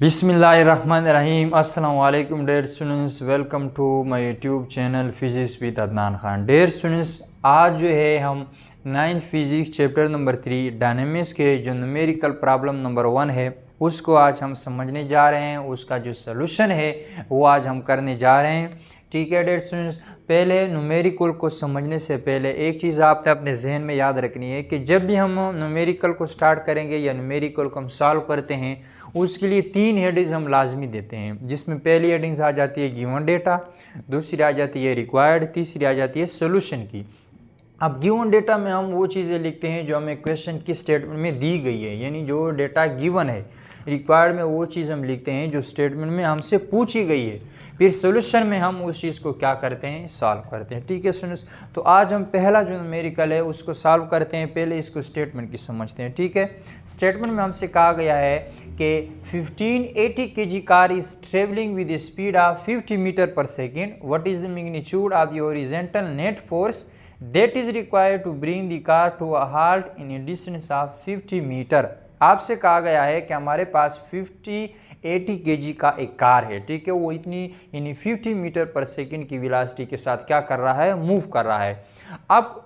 बिस्मिल्लाहिर्रहमानिर्रहीम। अस्सलाम वालेकुम dear students, welcome to my YouTube channel physics with Adnan Khan. Dear students, आज जो है हम 9th physics chapter number 3 dynamics के जो न्यूमेरिकल प्रॉब्लम नंबर 1 है उसको आज हम समझने जा रहे हैं। उसका जो सलूशन है वो आज हम करने जा रहे हैं। ठीक है डियर स्टूडेंट्स, पहले न्यूमेरिकल को समझने से पहले एक चीज़ आपने अपने जहन में याद रखनी है कि जब भी हम न्यूमेरिकल को स्टार्ट करेंगे या न्यूमेरिकल को हम सॉल्व करते हैं उसके लिए 3 हेडिंग्स हम लाजमी देते हैं, जिसमें पहली हेडिंग्स आ जाती है गिवन डेटा, दूसरी आ जाती है रिक्वायर्ड, तीसरी आ जाती है सोल्यूशन की। अब गिवन डेटा में हम वो चीज़ें लिखते हैं जो हमें क्वेश्चन की स्टेटमेंट में दी गई है, यानी जो डेटा गिवन है। रिक्वायर्ड में वो चीज़ हम लिखते हैं जो स्टेटमेंट में हमसे पूछी गई है। फिर सोल्यूशन में हम उस चीज़ को क्या करते हैं, सॉल्व करते हैं। ठीक है स्टूडेंट्स, तो आज हम पहला जो न्यूमेरिकल है उसको सॉल्व करते हैं। पहले इसको स्टेटमेंट की समझते हैं। ठीक है, स्टेटमेंट में हमसे कहा गया है कि 1580 kg car is travelling with speed of 50 metre per second. What is the magnitude of the horizontal net force that is required to bring the car to a halt in a distance of 50 metre. आपसे कहा गया है कि हमारे पास 80 kg का एक car है। ठीक है, वो इतनी यानी 50 मीटर पर सेकेंड की वेलोसिटी के साथ क्या कर रहा है, मूव कर रहा है। अब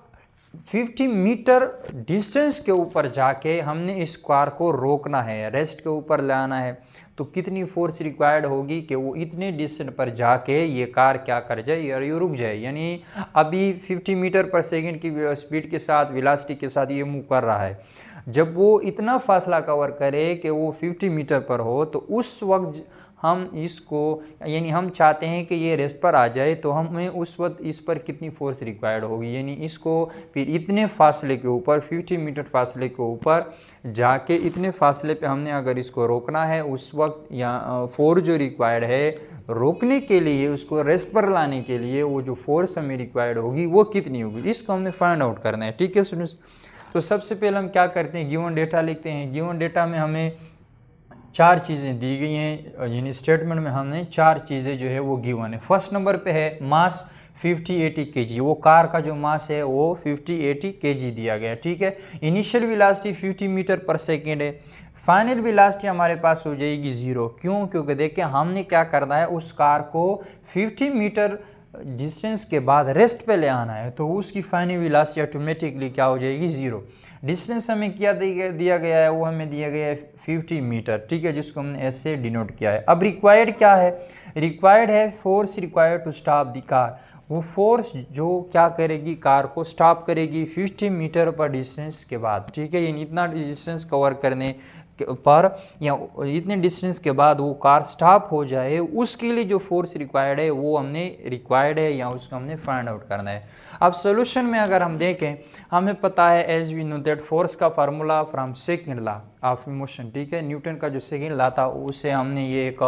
50 मीटर डिस्टेंस के ऊपर जाके हमने इस कार को रोकना है, रेस्ट के ऊपर लाना है, तो कितनी फोर्स रिक्वायर्ड होगी कि वो इतने डिस्टेंस पर जाके ये कार क्या कर जाए और ये रुक जाए। यानी अभी 50 मीटर पर सेकेंड की स्पीड के साथ, वेलोसिटी के साथ ये मूव कर रहा है। जब वो इतना फासला कवर करे कि वो 50 मीटर पर हो तो उस वक्त हम इसको यानी हम चाहते हैं कि ये रेस्ट पर आ जाए, तो हमें उस वक्त इस पर कितनी फोर्स रिक्वायर्ड होगी। यानी इसको फिर इतने फासले के ऊपर, 50 मीटर फासले के ऊपर जाके इतने फासले पे हमने अगर इसको रोकना है, उस वक्त या फोर्स जो रिक्वायर्ड है रोकने के लिए, उसको रेस्ट पर लाने के लिए वो जो फोर्स हमें रिक्वायर्ड होगी वो कितनी होगी, इसको हमने फाइंड आउट करना है। ठीक है स्टूडेंट्स, तो सबसे पहले हम क्या करते हैं, गिवन डेटा लिखते हैं। गिवन डेटा में हमें 4 चीज़ें दी गई हैं, यानी स्टेटमेंट में हमने 4 चीज़ें जो है वो गिवन है। फर्स्ट नंबर पे है मास 50-80 kg, वो कार का जो मास है वो 50-80 kg दिया गया है। ठीक है, initial velocity 50 metre per second है। फाइनल वेलोसिटी हमारे पास हो जाएगी 0। क्यों? क्योंकि देखिए हमने क्या करना है, उस कार को 50 मीटर डिस्टेंस के बाद रेस्ट पे ले आना है, तो उसकी फाइनल वेलोसिटी ऑटोमेटिकली क्या हो जाएगी, 0। डिस्टेंस हमें क्या दिया गया है, वो हमें दिया गया है 50 मीटर। ठीक है, जिसको हमने एस से डिनोट किया है। अब रिक्वायर्ड क्या है, रिक्वायर्ड है force required to stop the car. वो फोर्स जो क्या करेगी, कार को स्टॉप करेगी 50 मीटर पर डिस्टेंस के बाद। ठीक है, यानी इतना डिस्टेंस कवर करने पर या इतने डिस्टेंस के बाद वो कार स्टॉप हो जाए, उसके लिए जो फोर्स रिक्वायर्ड है वो हमने रिक्वायर्ड है या उसको हमने फाइंड आउट करना है। अब सोल्यूशन में अगर हम देखें, हमें पता है as we know that force का formula from second law of motion. ठीक है, न्यूटन का जो सेकंड लॉ था उससे हमने ये एक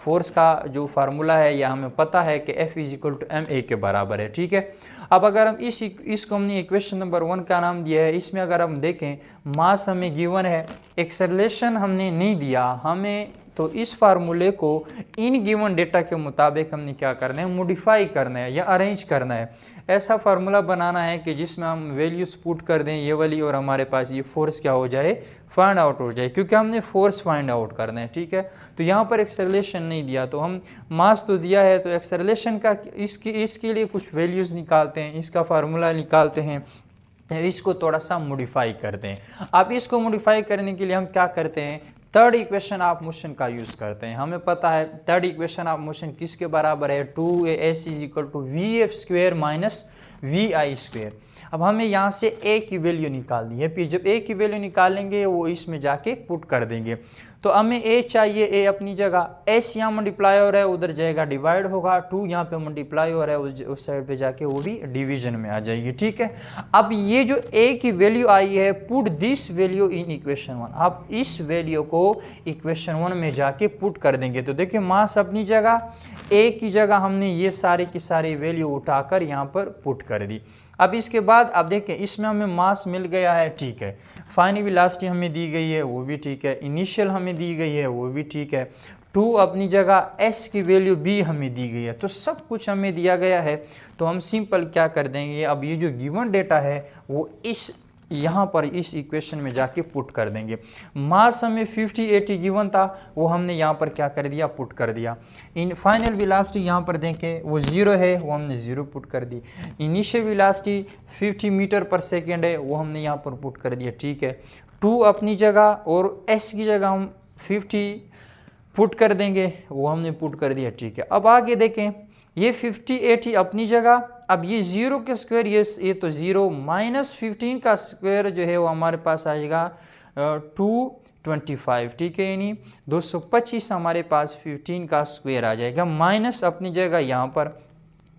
फोर्स का जो फार्मूला है या हमें पता है कि F = ma के बराबर है। ठीक है, अब अगर हम इसको हमने इक्वेशन नंबर 1 का नाम दिया है। इसमें अगर हम देखें, मास हमें गिवन है, एक्सेलरेशन हमने नहीं दिया हमें, तो इस फार्मूले को इन गिवन डेटा के मुताबिक हमने क्या करना है, मॉडिफाई करना है या अरेंज करना है। ऐसा फार्मूला बनाना है कि जिसमें हम वैल्यूज पुट कर दें ये वाली, और हमारे पास ये फोर्स क्या हो जाए, फाइंड आउट हो जाए, क्योंकि हमने फोर्स फाइंड आउट करना है। ठीक है, तो यहाँ पर एक्सेलरेशन नहीं दिया, तो हम मास तो दिया है, तो एक्सेलरेशन का इसके लिए कुछ वैल्यूज़ निकालते हैं, इसका फार्मूला निकालते हैं, इसको थोड़ा सा मॉडिफाई करते हैं। अब इसको मॉडिफाई करने के लिए हम क्या करते हैं, थर्ड इक्वेशन ऑफ मोशन का यूज़ करते हैं। हमें पता है थर्ड इक्वेशन ऑफ मोशन किसके बराबर है, 2as = vf² - vi²। अब हमें यहाँ से a की वैल्यू निकालनी है, फिर जब a की वैल्यू निकालेंगे वो इसमें जाके पुट कर देंगे। तो हमें a चाहिए, a अपनी जगह, s यहाँ मल्टीप्लाई हो रहा है, उधर जाएगा डिवाइड होगा, 2 यहाँ पे मल्टीप्लाई हो रहा है, उस साइड पे जाके वो भी डिवीजन में आ जाएगी। ठीक है, अब ये जो a की वैल्यू आई है, put this value in equation 1। अब इस वैल्यू को इक्वेशन 1 में जाके पुट कर देंगे, तो देखिए मास अपनी जगह, a की जगह हमने ये सारे की सारी वैल्यू उठाकर यहाँ पर पुट कर दी। अब इसके बाद अब देखें, इसमें हमें मास मिल गया है, ठीक है, फाइनल वेलोसिटी हमें दी गई है, वो भी ठीक है, इनिशियल हमें दी गई है, वो भी ठीक है, 2 अपनी जगह, s की वैल्यू b हमें दी गई है, तो सब कुछ हमें दिया गया है। तो हम सिंपल क्या कर देंगे, अब ये जो गिवन डेटा है वो इस यहाँ पर इस इक्वेशन में जाके पुट कर देंगे। मास हमें 50 80 गिवन था, वो हमने यहाँ पर क्या कर दिया, पुट कर दिया। इन फाइनल वेलोसिटी यहाँ पर देखें वो 0 है, वो हमने 0 पुट कर दी। Initial velocity 50 metre per second है, वो हमने यहाँ पर पुट कर दिया, ठीक है। 2 अपनी जगह और s की जगह हम 50 पुट कर देंगे, वो हमने पुट कर दिया, ठीक है। अब आगे देखें, ये 50 80 अपनी जगह, अब ये 0 के स्क्वायर, ये तो 0 माइनस 15 का स्क्वायर जो है वो हमारे पास आएगा 225, ठीक है, यानी 225 हमारे पास 15 का स्क्वायर आ जाएगा, माइनस अपनी जगह यहाँ पर।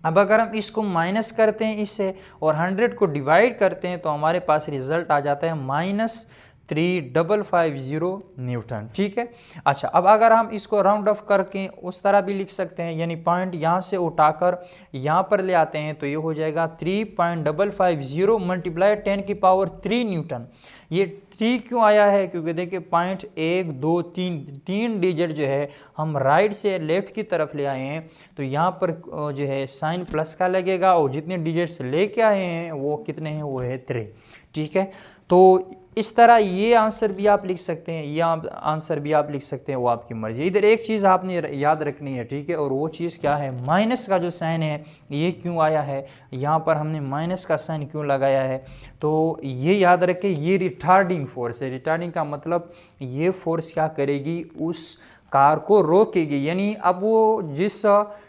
अब अगर हम इसको माइनस करते हैं इससे और 100 को डिवाइड करते हैं तो हमारे पास रिजल्ट आ जाता है -3550 न्यूटन, ठीक है। अच्छा, अब अगर हम इसको राउंड ऑफ करके उस तरह भी लिख सकते हैं, यानी पॉइंट यहाँ से उठाकर यहाँ पर ले आते हैं तो ये हो जाएगा 3.550 मल्टीप्लाई 10 की पावर 3 न्यूटन। ये 3 क्यों आया है, क्योंकि देखिए पॉइंट 1 2 3 डिजिट जो है हम राइट से लेफ्ट की तरफ ले आए हैं, तो यहाँ पर जो है साइन प्लस का लगेगा और जितने डिजिट्स लेके आए हैं वो कितने हैं, वो है 3, ठीक है। तो इस तरह ये आंसर भी आप लिख सकते हैं, ये आंसर भी आप लिख सकते हैं, वो आपकी मर्जी। इधर एक चीज़ आपने याद रखनी है, ठीक है, और वो चीज़ क्या है, माइनस का जो साइन है ये क्यों आया है, यहाँ पर हमने माइनस का साइन क्यों लगाया है, तो ये याद रखें, ये रिटार्डिंग फोर्स है। रिटार्डिंग का मतलब ये फोर्स क्या करेगी, उस कार को रोकेगी, यानी अब वो जिस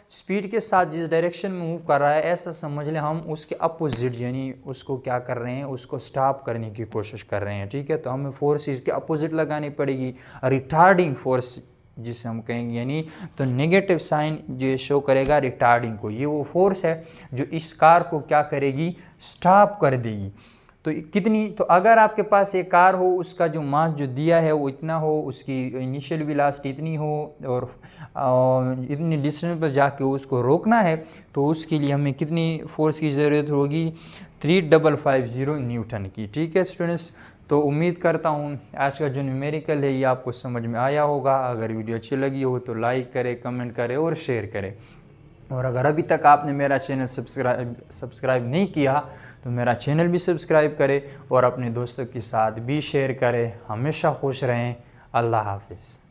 स्पीड के साथ जिस डायरेक्शन में मूव कर रहा है, ऐसा समझ लें हम उसके अपोजिट, यानी उसको क्या कर रहे हैं, उसको स्टॉप करने की कोशिश कर रहे हैं, ठीक है। तो हमें फोर्स इसके अपोजिट लगानी पड़ेगी, रिटार्डिंग फोर्स जिसे हम कहेंगे, यानी तो नेगेटिव साइन जो शो करेगा रिटार्डिंग को, ये वो फोर्स है जो इस कार को क्या करेगी, स्टॉप कर देगी। तो कितनी, तो अगर आपके पास एक कार हो, उसका जो मास जो दिया है वो इतना हो, उसकी इनिशियल वेलोसिटी इतनी हो और इतनी डिस्टेंस पर जाके उसको रोकना है, तो उसके लिए हमें कितनी फोर्स की ज़रूरत होगी, 3550 न्यूटन की, ठीक है स्टूडेंट्स। तो उम्मीद करता हूँ आज का जो न्यूमेरिकल है ये आपको समझ में आया होगा। अगर वीडियो अच्छी लगी हो तो लाइक करें, कमेंट करें और शेयर करें। और अगर अभी तक आपने मेरा चैनल सब्सक्राइब नहीं किया तो मेरा चैनल भी सब्सक्राइब करें और अपने दोस्तों के साथ भी शेयर करें। हमेशा खुश रहें। अल्लाह हाफिज़।